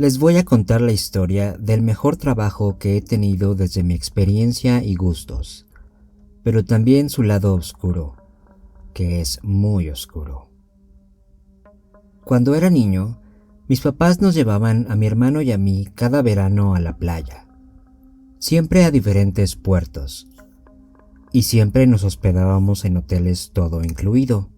Les voy a contar la historia del mejor trabajo que he tenido desde mi experiencia y gustos, pero también su lado oscuro, que es muy oscuro. Cuando era niño, mis papás nos llevaban a mi hermano y a mí cada verano a la playa, siempre a diferentes puertos, y siempre nos hospedábamos en hoteles todo incluido.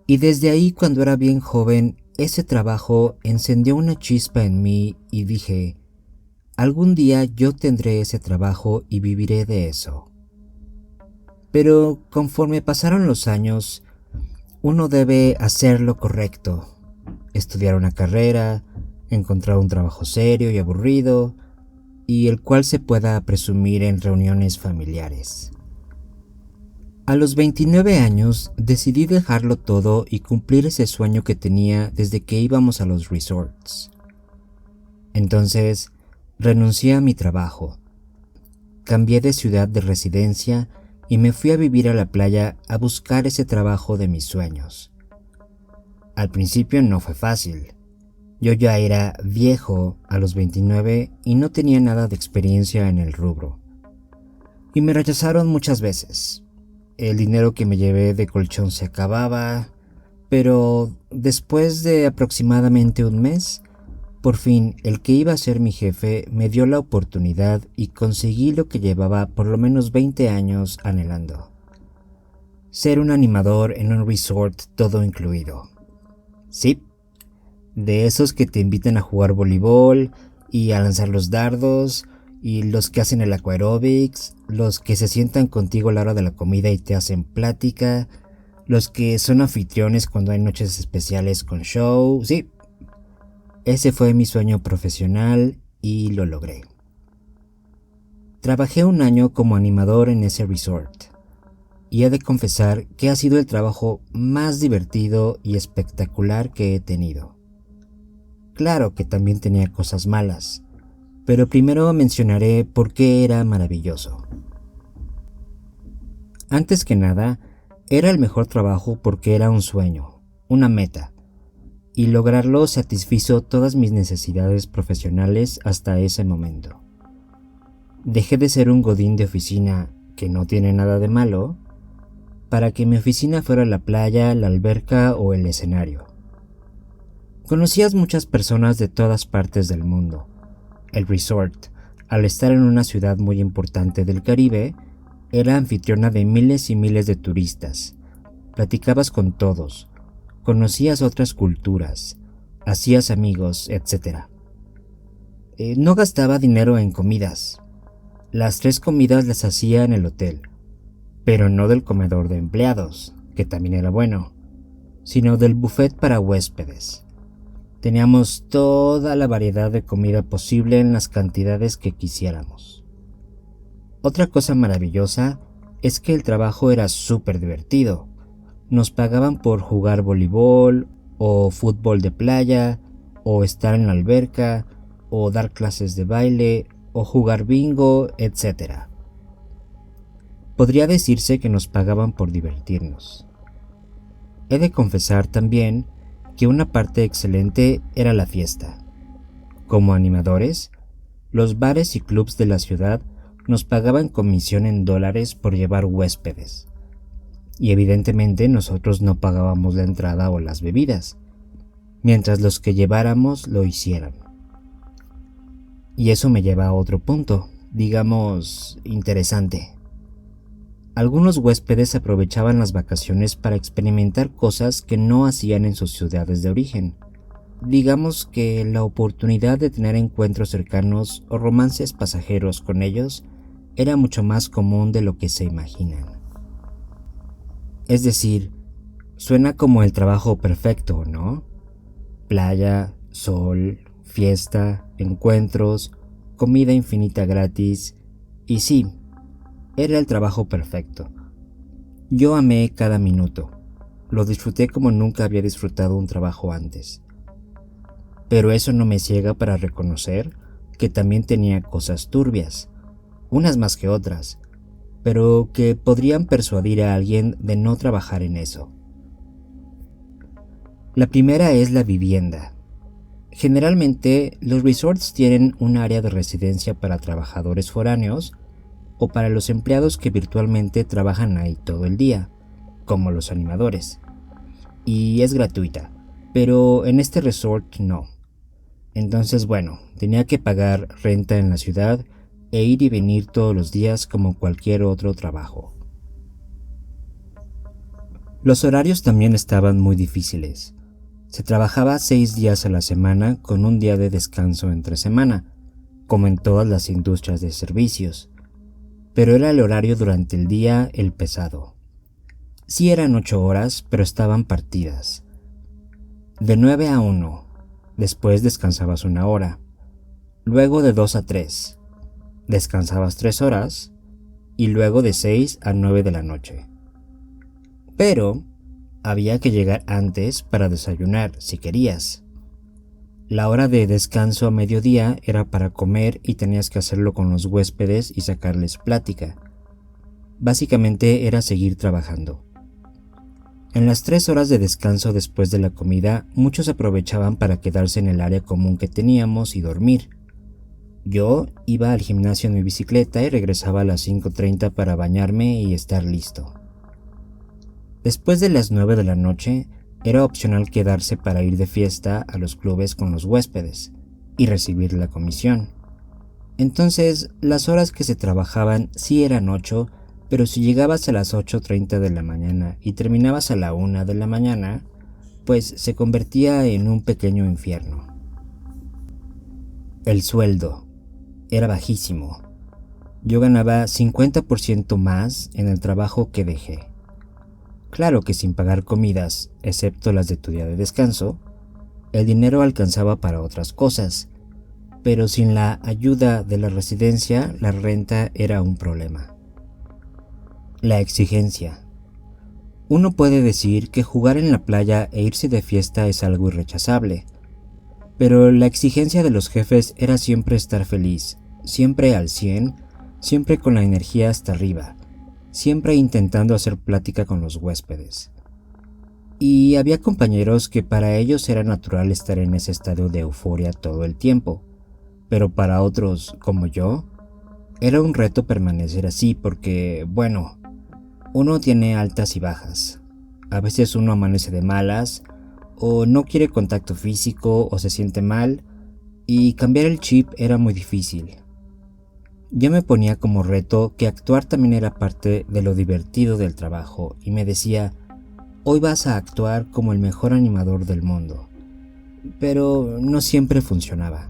Y desde ahí, cuando era bien joven, ese trabajo encendió una chispa en mí y dije, algún día yo tendré ese trabajo y viviré de eso. Pero conforme pasaron los años, uno debe hacer lo correcto, estudiar una carrera, encontrar un trabajo serio y aburrido, y el cual se pueda presumir en reuniones familiares. A los 29 años decidí dejarlo todo y cumplir ese sueño que tenía desde que íbamos a los resorts. Entonces, renuncié a mi trabajo, cambié de ciudad de residencia y me fui a vivir a la playa a buscar ese trabajo de mis sueños. Al principio no fue fácil. Yo ya era viejo a los 29 y no tenía nada de experiencia en el rubro. Y me rechazaron muchas veces. El dinero que me llevé de colchón se acababa, pero después de aproximadamente un mes, por fin el que iba a ser mi jefe me dio la oportunidad y conseguí lo que llevaba por lo menos 20 años anhelando. Ser un animador en un resort todo incluido. Sí, de esos que te invitan a jugar voleibol y a lanzar los dardos, y los que hacen el aquarobics, los que se sientan contigo a la hora de la comida y te hacen plática, los que son anfitriones cuando hay noches especiales con show. Sí, ese fue mi sueño profesional y lo logré. Trabajé un año como animador en ese resort y he de confesar que ha sido el trabajo más divertido y espectacular que he tenido. Claro que también tenía cosas malas, pero primero mencionaré por qué era maravilloso. Antes que nada, era el mejor trabajo porque era un sueño, una meta, y lograrlo satisfizo todas mis necesidades profesionales hasta ese momento. Dejé de ser un godín de oficina, que no tiene nada de malo, para que mi oficina fuera la playa, la alberca o el escenario. Conocías muchas personas de todas partes del mundo. El resort, al estar en una ciudad muy importante del Caribe, era anfitriona de miles y miles de turistas. Platicabas con todos, conocías otras culturas, hacías amigos, etc. No gastaba dinero en comidas. Las 3 comidas las hacía en el hotel, pero no del comedor de empleados, que también era bueno, sino del buffet para huéspedes. Teníamos toda la variedad de comida posible en las cantidades que quisiéramos. Otra cosa maravillosa es que el trabajo era súper divertido. Nos pagaban por jugar voleibol, o fútbol de playa, o estar en la alberca, o dar clases de baile, o jugar bingo, etc. Podría decirse que nos pagaban por divertirnos. He de confesar también que una parte excelente era la fiesta. Como animadores, los bares y clubs de la ciudad nos pagaban comisión en dólares por llevar huéspedes. Y evidentemente nosotros no pagábamos la entrada o las bebidas, mientras los que lleváramos lo hicieran. Y eso me lleva a otro punto, digamos, interesante. Algunos huéspedes aprovechaban las vacaciones para experimentar cosas que no hacían en sus ciudades de origen. Digamos que la oportunidad de tener encuentros cercanos o romances pasajeros con ellos era mucho más común de lo que se imaginan. Es decir, suena como el trabajo perfecto, ¿no? Playa, sol, fiesta, encuentros, comida infinita gratis, y sí, era el trabajo perfecto. Yo amé cada minuto. Lo disfruté como nunca había disfrutado un trabajo antes. Pero eso no me ciega para reconocer que también tenía cosas turbias, unas más que otras, pero que podrían persuadir a alguien de no trabajar en eso. La primera es la vivienda. Generalmente, los resorts tienen un área de residencia para trabajadores foráneos o para los empleados que virtualmente trabajan ahí todo el día, como los animadores. Y es gratuita, pero en este resort no. Entonces, bueno, tenía que pagar renta en la ciudad e ir y venir todos los días como cualquier otro trabajo. Los horarios también estaban muy difíciles. Se trabajaba 6 días a la semana con un día de descanso entre semana, como en todas las industrias de servicios, pero era el horario durante el día el pesado. Sí eran 8 horas, pero estaban partidas. De 9 a 1, después descansabas 1 hora, luego de 2 a 3, descansabas 3 horas, y luego de 6 a 9 de la noche. Pero había que llegar antes para desayunar si querías. La hora de descanso a mediodía era para comer y tenías que hacerlo con los huéspedes y sacarles plática. Básicamente era seguir trabajando. En las 3 horas de descanso después de la comida, muchos aprovechaban para quedarse en el área común que teníamos y dormir. Yo iba al gimnasio en mi bicicleta y regresaba a las 5:30 para bañarme y estar listo. Después de las 9 de la noche, era opcional quedarse para ir de fiesta a los clubes con los huéspedes y recibir la comisión. Entonces, las horas que se trabajaban sí eran 8, pero si llegabas a las 8:30 de la mañana y terminabas a la 1 de la mañana, pues se convertía en un pequeño infierno. El sueldo era bajísimo. Yo ganaba 50% más en el trabajo que dejé. Claro que sin pagar comidas, excepto las de tu día de descanso, el dinero alcanzaba para otras cosas, pero sin la ayuda de la residencia, la renta era un problema. La exigencia. Uno puede decir que jugar en la playa e irse de fiesta es algo irrechazable, pero la exigencia de los jefes era siempre estar feliz, siempre al 100, siempre con la energía hasta arriba, siempre intentando hacer plática con los huéspedes. Y había compañeros que para ellos era natural estar en ese estado de euforia todo el tiempo, pero para otros, como yo, era un reto permanecer así porque, bueno, uno tiene altas y bajas. A veces uno amanece de malas, o no quiere contacto físico, o se siente mal, y cambiar el chip era muy difícil. Yo me ponía como reto que actuar también era parte de lo divertido del trabajo y me decía, hoy vas a actuar como el mejor animador del mundo. Pero no siempre funcionaba.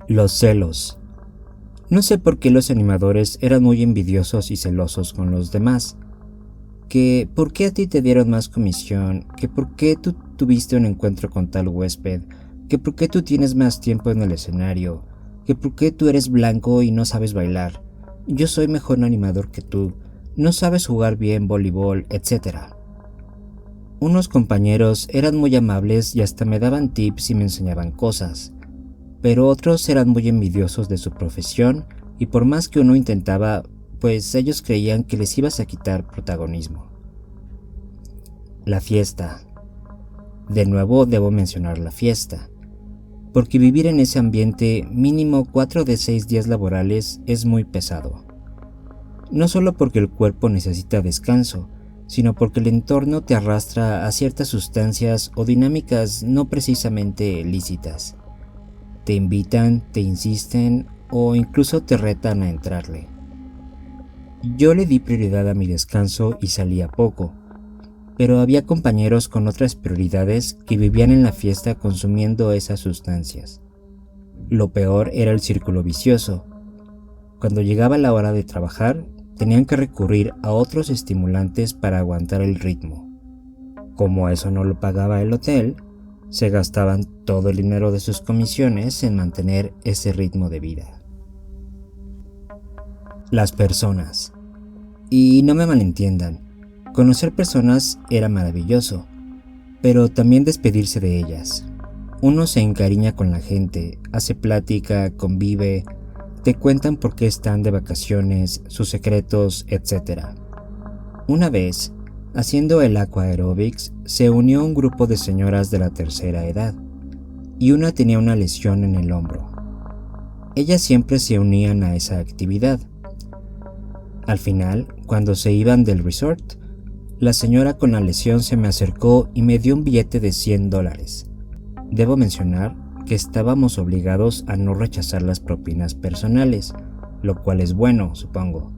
Los celos. No sé por qué los animadores eran muy envidiosos y celosos con los demás. Que por qué a ti te dieron más comisión, que por qué tú tuviste un encuentro con tal huésped, que por qué tú tienes más tiempo en el escenario, que por qué tú eres blanco y no sabes bailar, yo soy mejor animador que tú, no sabes jugar bien voleibol, etc. Unos compañeros eran muy amables y hasta me daban tips y me enseñaban cosas, pero otros eran muy envidiosos de su profesión y por más que uno intentaba, pues ellos creían que les ibas a quitar protagonismo. La fiesta. De nuevo debo mencionar la fiesta, porque vivir en ese ambiente mínimo 4 de 6 días laborales es muy pesado. No solo porque el cuerpo necesita descanso, sino porque el entorno te arrastra a ciertas sustancias o dinámicas no precisamente lícitas. Te invitan, te insisten o incluso te retan a entrarle. Yo le di prioridad a mi descanso y salía poco, pero había compañeros con otras prioridades que vivían en la fiesta consumiendo esas sustancias. Lo peor era el círculo vicioso. Cuando llegaba la hora de trabajar, tenían que recurrir a otros estimulantes para aguantar el ritmo. Como eso no lo pagaba el hotel, se gastaban todo el dinero de sus comisiones en mantener ese ritmo de vida. Las personas. Y no me malentiendan, conocer personas era maravilloso, pero también despedirse de ellas. Uno se encariña con la gente, hace plática, convive, te cuentan por qué están de vacaciones, sus secretos, etc. Una vez, Haciendo el aqua aerobics, se unió un grupo de señoras de la tercera edad, y una tenía una lesión en el hombro. Ellas siempre se unían a esa actividad. Al final, cuando se iban del resort, la señora con la lesión se me acercó y me dio un billete de $100. Debo mencionar que estábamos obligados a no rechazar las propinas personales, lo cual es bueno, supongo.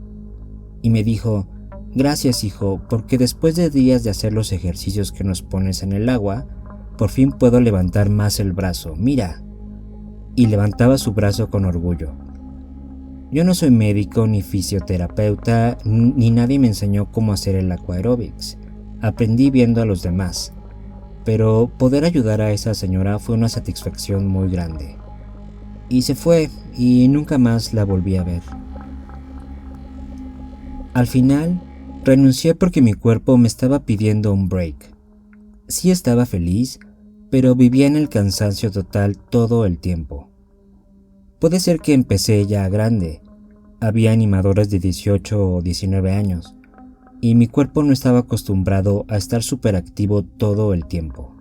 Y me dijo: gracias, hijo, porque después de días de hacer los ejercicios que nos pones en el agua, por fin puedo levantar más el brazo, mira. Y levantaba su brazo con orgullo. Yo no soy médico ni fisioterapeuta, ni nadie me enseñó cómo hacer el aqua aerobics. Aprendí viendo a los demás. Pero poder ayudar a esa señora fue una satisfacción muy grande. Y se fue, y nunca más la volví a ver. Al final, renuncié porque mi cuerpo me estaba pidiendo un break. Sí estaba feliz, pero vivía en el cansancio total todo el tiempo. Puede ser que empecé ya grande. Había animadores de 18 o 19 años, y mi cuerpo no estaba acostumbrado a estar súper activo todo el tiempo.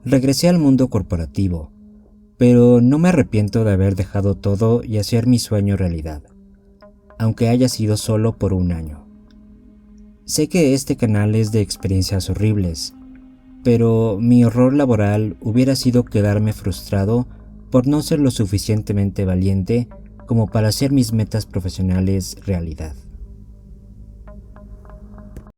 Regresé al mundo corporativo, pero no me arrepiento de haber dejado todo y hacer mi sueño realidad, aunque haya sido solo por un año. Sé que este canal es de experiencias horribles, pero mi horror laboral hubiera sido quedarme frustrado por no ser lo suficientemente valiente como para hacer mis metas profesionales realidad.